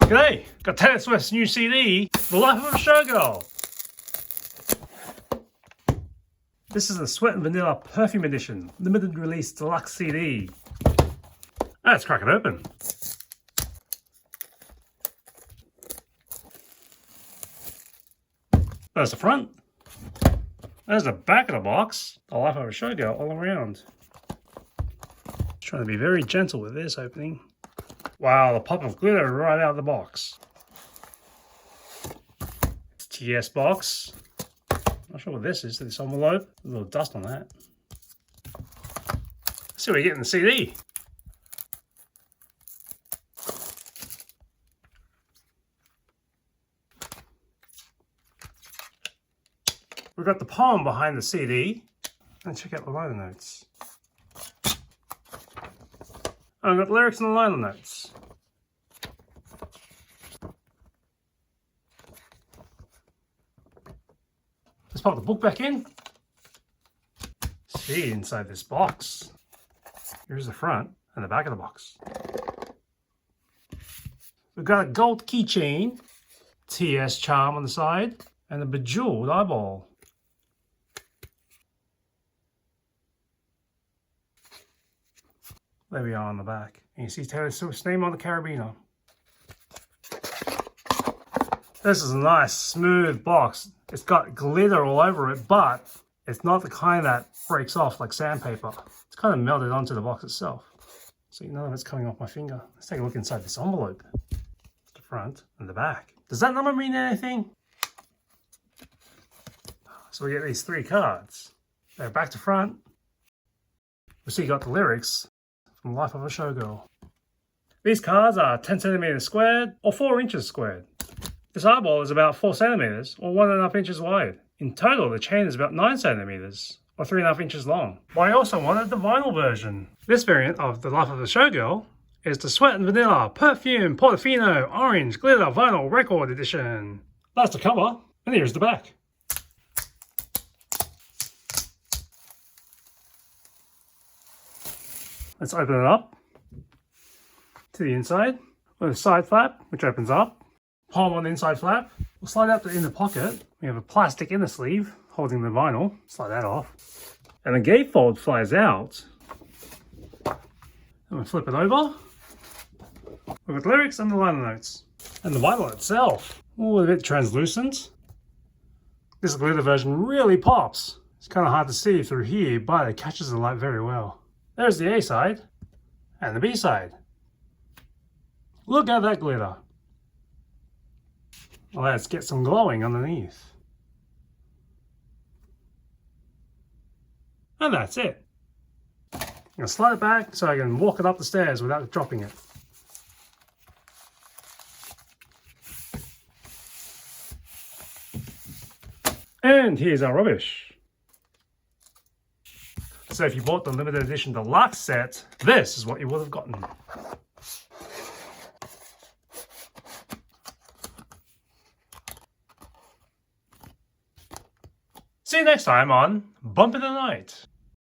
G'day, got Taylor Swift's new CD, The Life of a Showgirl. This is the Sweat and Vanilla Perfume Edition, limited release deluxe CD. Let's crack it open. There's the front. There's the back of the box. The Life of a Showgirl all around. Trying to be very gentle with this opening. Wow, the pop of glitter right out of the box. It's TS box. Not sure what this is, this envelope. A little dust on that. Let's see what we get in the CD. We've got the poem behind the CD. And check out the liner notes. I've got lyrics and the liner notes. Let's pop the book back in. See inside this box. Here's the front and the back of the box. We've got a gold keychain, TS charm on the side, and a bejeweled eyeball. There we are on the back. And you see Taylor Swift's name on the carabiner. This is a nice, smooth box. It's got glitter all over it, but it's not the kind that breaks off like sandpaper. It's kind of melted onto the box itself. So none of it's coming off my finger. Let's take a look inside this envelope. The front and the back. Does that number mean anything? So we get these 3 cards. They're back to front. We see you got the lyrics from Life of a Showgirl. These cards are 10 centimeters squared or 4 inches squared. This eyeball is about 4 centimeters or 1.5 inches wide. In total, the chain is about 9 centimeters or 3.5 inches long. But I also wanted the vinyl version. This variant of The Life of a Showgirl is the Sweat and Vanilla Perfume Portofino Orange Glitter Vinyl Record Edition. That's the cover, and here's the back. Let's open it up to the inside with a side flap, which opens up. Palm on the inside flap. We'll slide out the inner pocket. We have a plastic inner sleeve holding the vinyl. Slide that off. And the gatefold flies out. And we flip it over. We've got the lyrics and the liner notes. And the vinyl itself. Ooh, a bit translucent. This glitter version really pops. It's kind of hard to see through here, but it catches the light very well. There's the A side and the B side. Look at that glitter. Let's get some glowing underneath. And that's it. I'm going to slide it back so I can walk it up the stairs without dropping it. And here's our rubbish. So if you bought the limited edition deluxe set, this is what you would have gotten. See you next time on Bump in the Night.